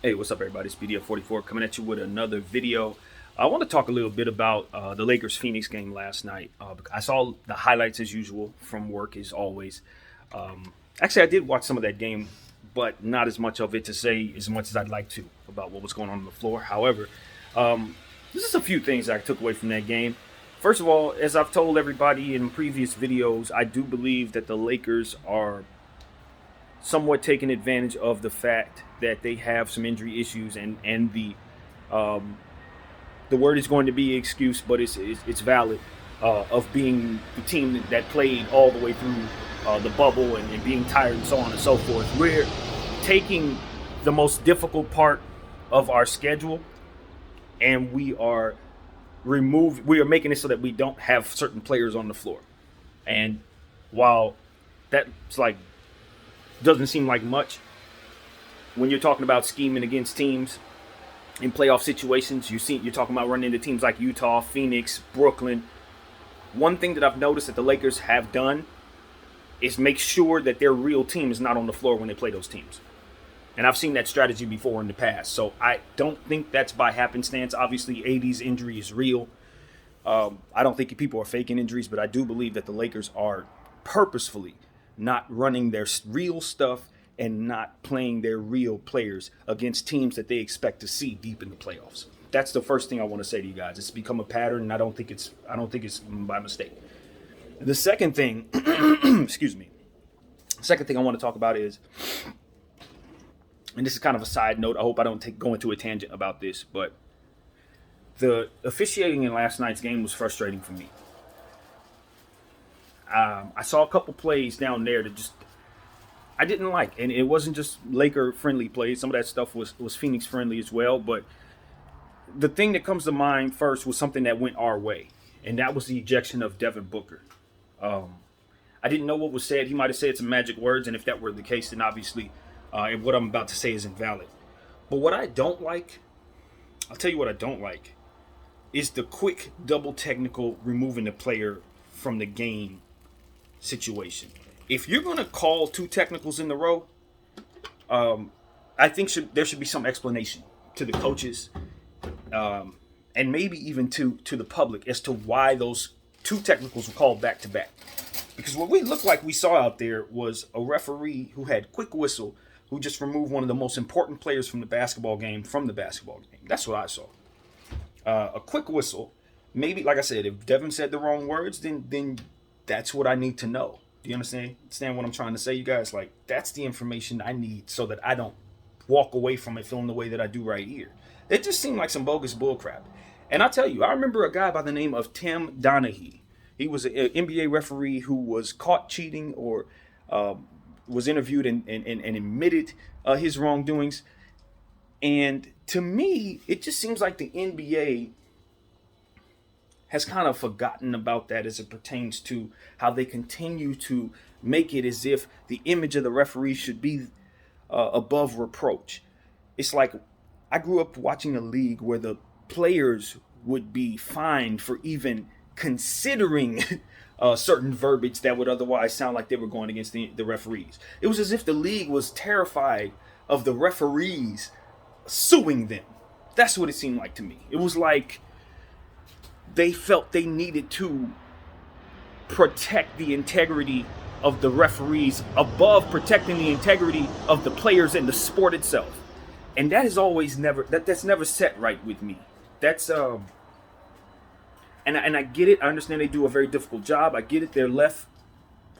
Hey, what's up, everybody? It's BDF44 coming at you with another video. I want to talk a little bit about the Lakers Phoenix game last night. I saw the highlights as usual from work, as always. Actually, I did watch some of that game, but not as much of it to say as much as I'd like to about what was going on the floor. However, this is a few things I took away from that game. First of all, as I've told everybody in previous videos, I do believe that the Lakers are somewhat taking advantage of the fact that they have some injury issues, and the word is going to be excuse, but it's valid, of being the team that played all the way through the bubble and being tired and so on and so forth. We're taking the most difficult part of our schedule, and we are making it so that we don't have certain players on the floor. And while that's like doesn't seem like much, when you're talking about scheming against teams in playoff situations, you're talking about running into teams like Utah, Phoenix, Brooklyn. One thing that I've noticed that the Lakers have done is make sure that their real team is not on the floor when they play those teams. And I've seen that strategy before in the past. So I don't think that's by happenstance. Obviously, AD's injury is real. I don't think people are faking injuries, but I do believe that the Lakers are purposefully not running their real stuff and not playing their real players against teams that they expect to see deep in the playoffs. That's the first thing I want to say to you guys. It's become a pattern, and I don't think it's by mistake. The second thing, excuse me. Second thing I want to talk about is, and this is kind of a side note, I hope I don't go into a tangent about this, but the officiating in last night's game was frustrating for me. I saw a couple plays down there that just I didn't like, and it wasn't just Laker friendly plays. Some of that stuff was Phoenix friendly as well. But the thing that comes to mind first was something that went our way, and that was the ejection of Devin Booker. I didn't know what was said. He might have said some magic words, and if that were the case, then obviously what I'm about to say is invalid. But what I don't like, I'll tell you what I don't like, is the quick double technical removing the player from the game situation. If you're going to call two technicals in a row, I think there should be some explanation to the coaches, and maybe even to the public as to why those two technicals were called back to back. Because what we looked like we saw out there was a referee who had quick whistle, who just removed one of the most important players from the basketball game from the basketball game. That's what I saw. A quick whistle. Maybe, like I said, if Devin said the wrong words, then that's what I need to know. Do you understand what I'm trying to say, you guys? Like, that's the information I need so that I don't walk away from it feeling the way that I do right here. It just seemed like some bogus bullcrap. And I'll tell you, I remember a guy by the name of Tim Donaghy. He was an NBA referee who was caught cheating or was interviewed and admitted his wrongdoings. And to me, it just seems like the NBA has kind of forgotten about that as it pertains to how they continue to make it as if the image of the referee should be above reproach. It's like I grew up watching a league where the players would be fined for even considering certain verbiage that would otherwise sound like they were going against the referees. It was as if the league was terrified of the referees suing them. That's what it seemed like to me. It was like they felt they needed to protect the integrity of the referees above protecting the integrity of the players and the sport itself. And that is always that's never set right with me. That's and I get it. I understand they do a very difficult job. I get it. They're left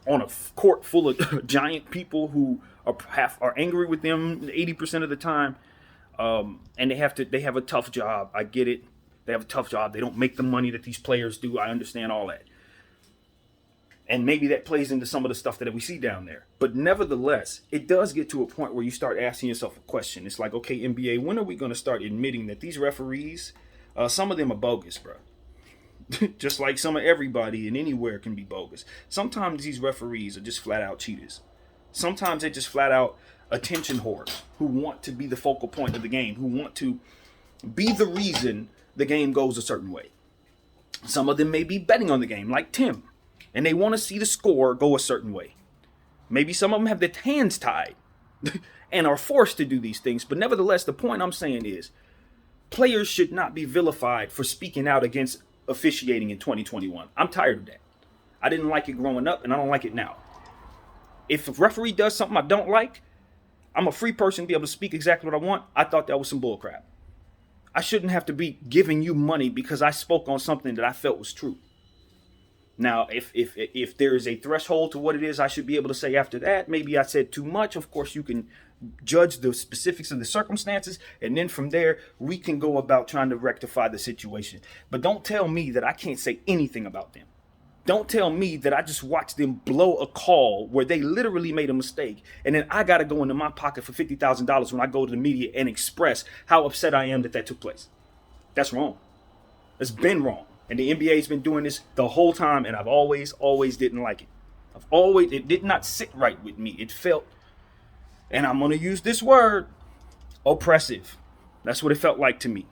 on a court full of giant people who are angry with them 80% of the time. And they have a tough job. I get it. They have a tough job. They don't make the money that these players do. I understand all that. And maybe that plays into some of the stuff that we see down there. But nevertheless, it does get to a point where you start asking yourself a question. It's like, okay, NBA, when are we going to start admitting that these referees, some of them are bogus, bro? Just like some of everybody and anywhere can be bogus. Sometimes these referees are just flat out cheaters. Sometimes they're just flat out attention whores who want to be the focal point of the game, who want to be the reason the game goes a certain way. Some of them may be betting on the game, like Tim, and they want to see the score go a certain way. Maybe some of them have their hands tied and are forced to do these things. But nevertheless, the point I'm saying is players should not be vilified for speaking out against officiating in 2021. I'm tired of that. I didn't like it growing up, and I don't like it now. If a referee does something I don't like, I'm a free person to be able to speak exactly what I want. I thought that was some bullcrap. I shouldn't have to be giving you money because I spoke on something that I felt was true. Now, if there is a threshold to what it is I should be able to say after that, maybe I said too much. Of course, you can judge the specifics of the circumstances, and then from there, we can go about trying to rectify the situation. But don't tell me that I can't say anything about them. Don't tell me that I just watched them blow a call where they literally made a mistake, and then I got to go into my pocket for $50,000 when I go to the media and express how upset I am that that took place. That's wrong. It's been wrong. And the NBA's been doing this the whole time, and I've always didn't like it. It did not sit right with me. It felt, and I'm going to use this word, oppressive. That's what it felt like to me.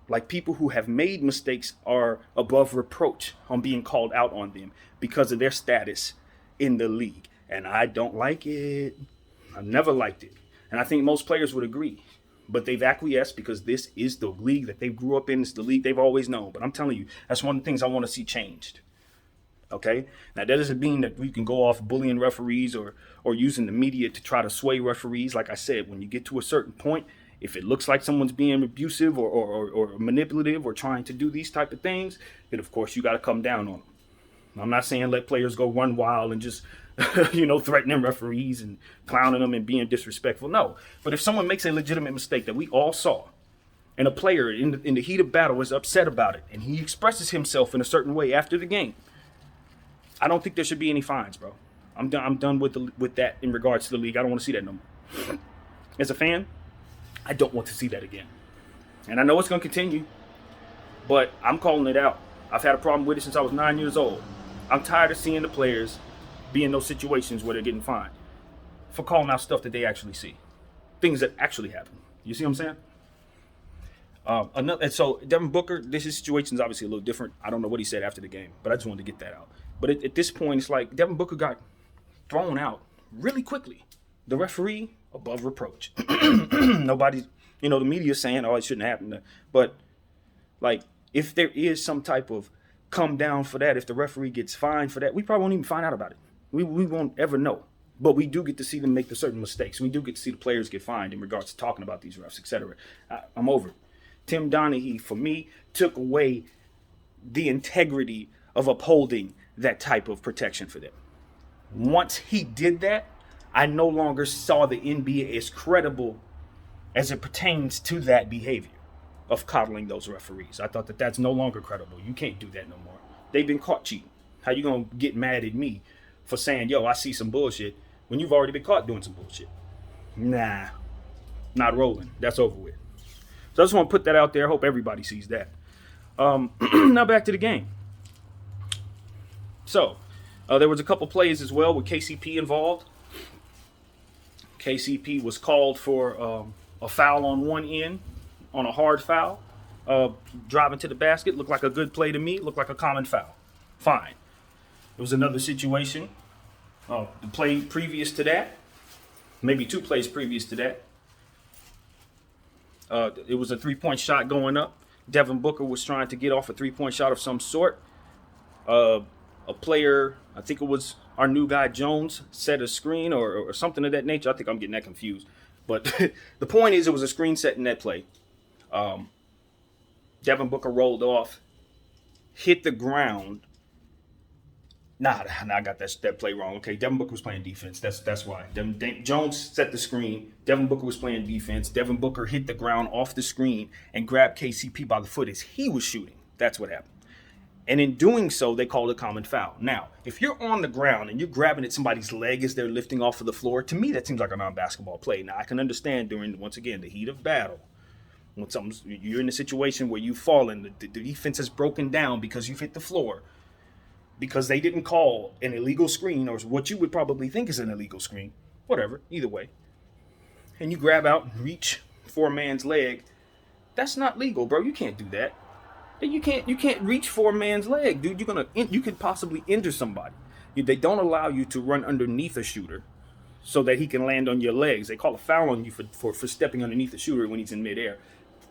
Like people who have made mistakes are above reproach on being called out on them because of their status in the league. And I don't like it. I've never liked it. And I think most players would agree. But they've acquiesced because this is the league that they grew up in. It's the league they've always known. But I'm telling you, that's one of the things I want to see changed. Okay? Now, that doesn't mean that we can go off bullying referees or using the media to try to sway referees. Like I said, when you get to a certain point, if it looks like someone's being abusive or manipulative or trying to do these type of things, then, of course, you got to come down on them. I'm not saying let players go run wild and just threatening referees and clowning them and being disrespectful. No. But if someone makes a legitimate mistake that we all saw, and a player in the heat of battle is upset about it, and he expresses himself in a certain way after the game, I don't think there should be any fines, bro. I'm done with that in regards to the league. I don't want to see that no more. As a fan, I don't want to see that again. And I know it's going to continue, but I'm calling it out. I've had a problem with it since I was 9 years old. I'm tired of seeing the players be in those situations where they're getting fined for calling out stuff that they actually see, things that actually happen. You see what I'm saying? And so Devin Booker, this situation is obviously a little different. I don't know what he said after the game, but I just wanted to get that out. But at this point, it's like Devin Booker got thrown out really quickly. The referee, above reproach. Nobody's, the media's saying, oh, it shouldn't happen. But, like, if there is some type of come down for that, if the referee gets fined for that, we probably won't even find out about it. We won't ever know. But we do get to see them make the certain mistakes. We do get to see the players get fined in regards to talking about these refs, etc. I'm over it. Tim Donaghy, for me, took away the integrity of upholding that type of protection for them. Once he did that, I no longer saw the NBA as credible as it pertains to that behavior of coddling those referees. I thought that that's no longer credible. You can't do that no more. They've been caught cheating. How you going to get mad at me for saying, yo, I see some bullshit when you've already been caught doing some bullshit? Nah, not rolling. That's over with. So I just want to put that out there. I hope everybody sees that. Now back to the game. So there was a couple plays as well with KCP involved. KCP was called for a foul on one end, on a hard foul. Driving to the basket looked like a good play to me. Looked like a common foul. Fine. There was another situation. The play previous to that, maybe two plays previous to that. It was a three-point shot going up. Devin Booker was trying to get off a three-point shot of some sort. A player, I think it was our new guy Jones, set a screen or something of that nature. I think I'm getting that confused. But the point is, it was a screen set in that play. Devin Booker rolled off, hit the ground. Nah, I got that play wrong. Okay, Devin Booker was playing defense. That's why. Jones set the screen. Devin Booker was playing defense. Devin Booker hit the ground off the screen and grabbed KCP by the foot as he was shooting. That's what happened. And in doing so, they called a common foul. Now, if you're on the ground and you're grabbing at somebody's leg as they're lifting off of the floor, to me, that seems like a non-basketball play. Now, I can understand during, once again, the heat of battle, when you're in a situation where you've fallen, the defense has broken down because you've hit the floor, because they didn't call an illegal screen or what you would probably think is an illegal screen, whatever, either way, and you grab out and reach for a man's leg, that's not legal, bro. You can't do that. You can't reach for a man's leg, dude. You could possibly injure somebody. They don't allow you to run underneath a shooter. so that he can land on your legs. They call a foul on you for stepping underneath the shooter when he's in midair.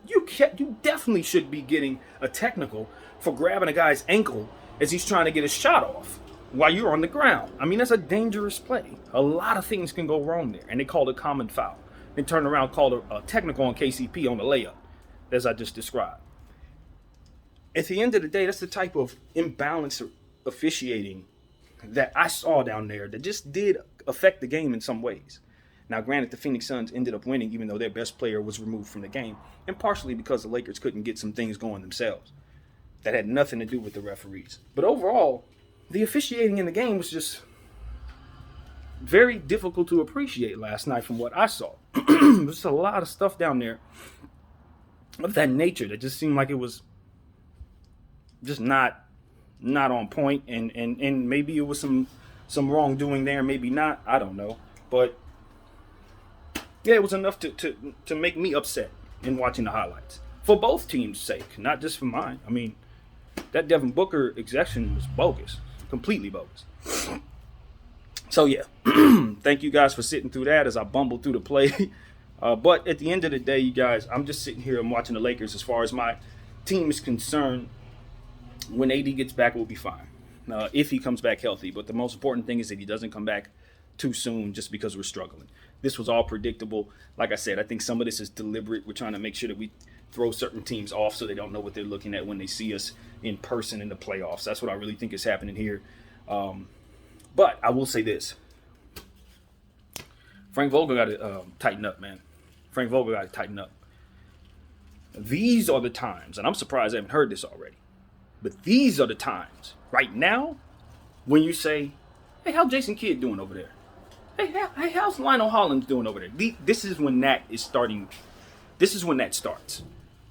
You definitely should be getting a technical for grabbing a guy's ankle as he's trying to get a shot off while you're on the ground. I mean, that's a dangerous play. A lot of things can go wrong there, and they called a common foul. Then turn around, called a technical on KCP on the layup, as I just described. At the end of the day, that's the type of imbalance officiating that I saw down there that just did affect the game in some ways. Now, granted, the Phoenix Suns ended up winning even though their best player was removed from the game, and partially because the Lakers couldn't get some things going themselves. That had nothing to do with the referees. But overall, the officiating in the game was just very difficult to appreciate last night from what I saw. There's a lot of stuff down there of that nature that just seemed like it was just not on point, and maybe it was some wrongdoing there, maybe not, I don't know. But yeah, it was enough to make me upset in watching the highlights. For both teams' sake, not just for mine. I mean, that Devin Booker ejection was bogus. Completely bogus. So yeah, thank you guys for sitting through that as I bumbled through the play. But at the end of the day, you guys, I'm just sitting here and watching the Lakers. As far as my team is concerned, when AD gets back, we'll be fine. If he comes back healthy. But the most important thing is that he doesn't come back too soon just because we're struggling. This was all predictable. Like I said, I think some of this is deliberate. We're trying to make sure that we throw certain teams off so they don't know what they're looking at when they see us in person in the playoffs. That's what I really think is happening here. But I will say this. Frank Vogel got to tighten up, man. Frank Vogel got to tighten up. These are the times, and I'm surprised I haven't heard this already, but these are the times right now when you say, hey, how's Jason Kidd doing over there? Hey, how's Lionel Hollins doing over there? This is when that is starting. This is when that starts.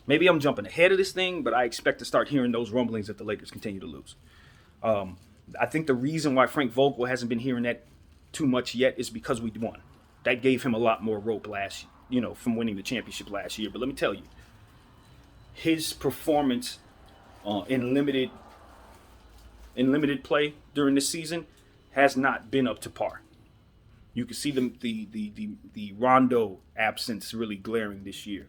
Maybe I'm jumping ahead of this thing, but I expect to start hearing those rumblings if the Lakers continue to lose. I think the reason why Frank Vogel hasn't been hearing that too much yet is because we won. That gave him a lot more rope from winning the championship last year. But let me tell you, his performance in limited play during this season has not been up to par. You can see the Rondo absence really glaring this year.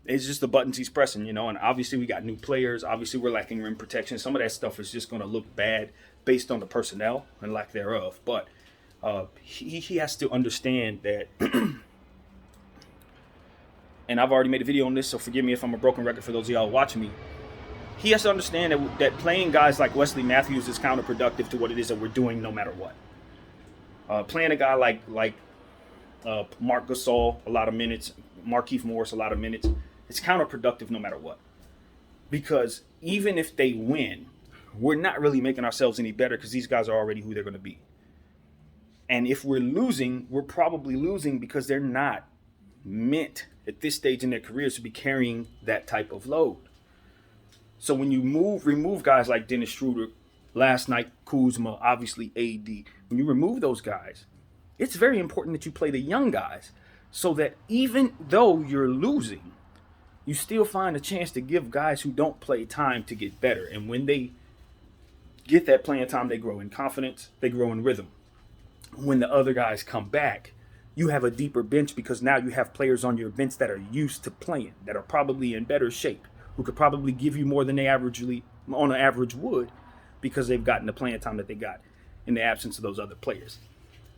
It's just the buttons he's pressing, and obviously we got new players. Obviously we're lacking rim protection. Some of that stuff is just going to look bad based on the personnel and lack thereof. But he has to understand that, and I've already made a video on this, so forgive me if I'm a broken record for those of y'all watching me. He has to understand that playing guys like Wesley Matthews is counterproductive to what it is that we're doing no matter what. Playing a guy like Marc Gasol a lot of minutes, Markieff Morris a lot of minutes, it's counterproductive no matter what. Because even if they win, we're not really making ourselves any better because these guys are already who they're going to be. And if we're losing, we're probably losing because they're not meant at this stage in their careers to be carrying that type of load. So when you remove guys like Dennis Schroeder, last night Kuzma, obviously AD, when you remove those guys, it's very important that you play the young guys so that even though you're losing, you still find a chance to give guys who don't play time to get better. And when they get that playing time, they grow in confidence, they grow in rhythm. When the other guys come back, you have a deeper bench because now you have players on your bench that are used to playing, that are probably in better shape, who could probably give you more than they on an average would because they've gotten the playing time that they got in the absence of those other players.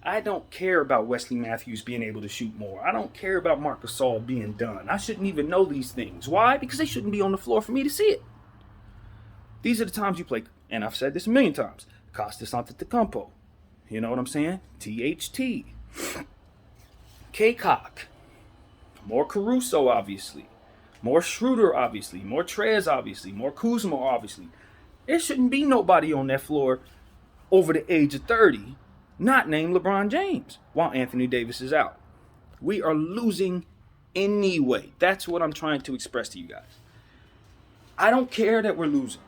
I don't care about Wesley Matthews being able to shoot more. I don't care about Marc Gasol being done. I shouldn't even know these things. Why? Because they shouldn't be on the floor for me to see it. These are the times you play, and I've said this a million times, Costas Antetokounmpo. You know what I'm saying? THT. K-Cock. More Caruso, obviously. More Schroeder, obviously. More Trez, obviously. More Kuzma, obviously. There shouldn't be nobody on that floor over the age of 30 not named LeBron James while Anthony Davis is out. We are losing anyway. That's what I'm trying to express to you guys. I don't care that we're losing.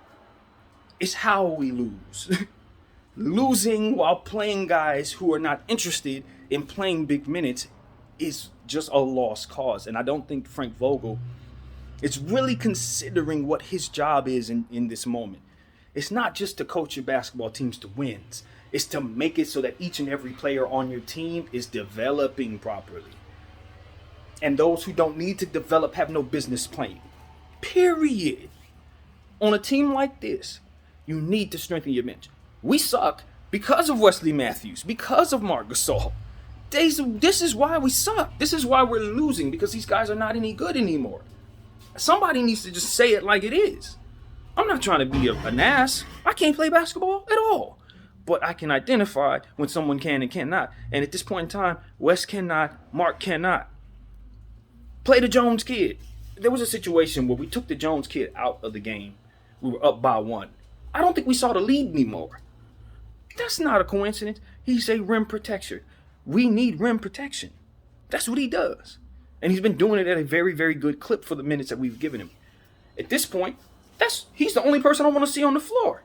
It's how we lose. Losing while playing guys who are not interested in playing big minutes is just a lost cause. And I don't think Frank Vogel is really considering what his job is in this moment. It's not just to coach your basketball teams to wins. is to make it so that each and every player on your team is developing properly. And those who don't need to develop have no business playing. Period. On a team like this, you need to strengthen your bench. We suck because of Wesley Matthews, because of Marc Gasol. This is why we suck. This is why we're losing, because these guys are not any good anymore. Somebody needs to just say it like it is. I'm not trying to be an ass. I can't play basketball at all. But I can identify when someone can and cannot. And at this point in time, Wes cannot, Mark cannot. Play the Jones kid. There was a situation where we took the Jones kid out of the game. We were up by 1. I don't think we saw the lead anymore. That's not a coincidence. He's a rim protector. We need rim protection. That's what he does. And he's been doing it at a very, very good clip for the minutes that we've given him. At this point, he's the only person I want to see on the floor.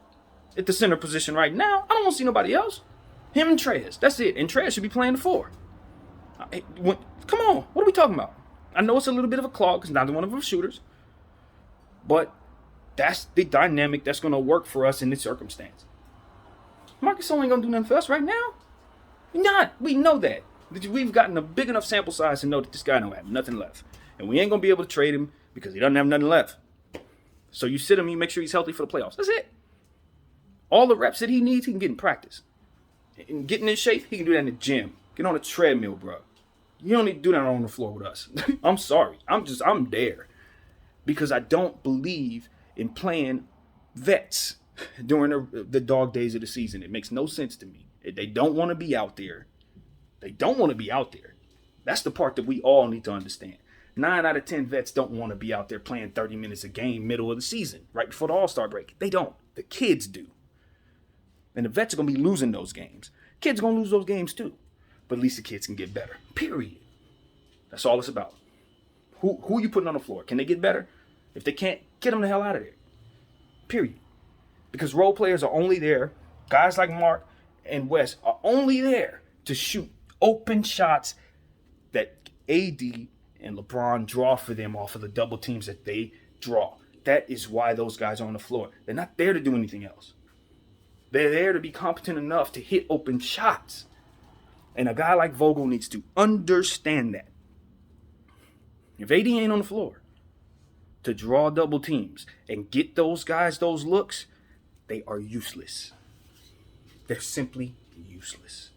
At the center position right now, I don't want to see nobody else. Him and Trez. That's it. And Trez should be playing the 4. Come on. What are we talking about? I know it's a little bit of a clog because neither one of them are shooters. But that's the dynamic that's going to work for us in this circumstance. Marcus ain't going to do nothing for us right now. Not. We know that. We've gotten a big enough sample size to know that this guy don't have nothing left. And we ain't going to be able to trade him because he doesn't have nothing left. So you sit him, you make sure he's healthy for the playoffs. That's it. All the reps that he needs, he can get in practice. And getting in shape, he can do that in the gym. Get on a treadmill, bro. You don't need to do that on the floor with us. I'm sorry. I'm there. Because I don't believe in playing vets during the dog days of the season. It makes no sense to me. They don't want to be out there. They don't want to be out there. That's the part that we all need to understand. 9 out of 10 vets don't want to be out there playing 30 minutes a game middle of the season, right before the All-Star break. They don't. The kids do. And the vets are going to be losing those games. Kids are going to lose those games too. But at least the kids can get better. Period. That's all it's about. Who you putting on the floor? Can they get better? If they can't, get them the hell out of there. Period. Because role players are only there. Guys like Mark and Wes are only there to shoot open shots that AD and LeBron draw for them off of the double teams that they draw. That is why those guys are on the floor. They're not there to do anything else. They're there to be competent enough to hit open shots. And a guy like Vogel needs to understand that. If AD ain't on the floor to draw double teams and get those guys those looks, they are useless. They're simply useless.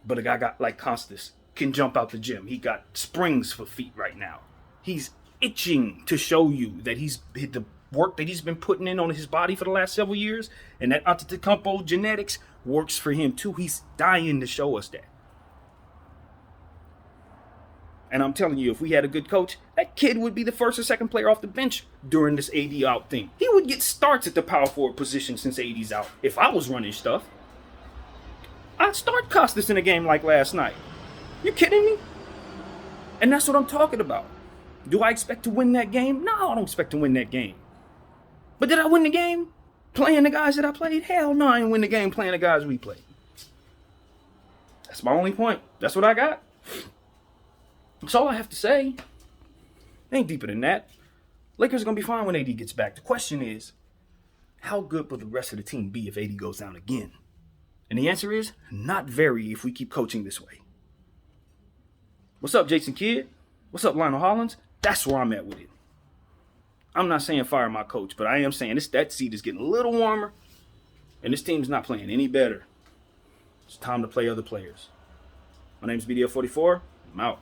But a guy got like Costas can jump out the gym. He got springs for feet right now. He's itching to show you that the work that he's been putting in on his body for the last several years, and that Antetokounmpo genetics works for him too. He's dying to show us that. And I'm telling you, if we had a good coach, that kid would be the first or second player off the bench during this AD out thing. He would get starts at the power forward position since AD's out. If I was running stuff, I'd start Costas in a game like last night. You kidding me? And that's what I'm talking about. Do I expect to win that game? No, I don't expect to win that game. But did I win the game playing the guys that I played? Hell no, I didn't win the game playing the guys we played. That's my only point. That's what I got. That's all I have to say. Ain't deeper than that. Lakers are going to be fine when AD gets back. The question is, how good will the rest of the team be if AD goes down again? And the answer is, not very if we keep coaching this way. What's up, Jason Kidd? What's up, Lionel Hollins? That's where I'm at with it. I'm not saying fire my coach, but I am saying that seat is getting a little warmer, and this team's not playing any better. It's time to play other players. My name's BDF44. I'm out.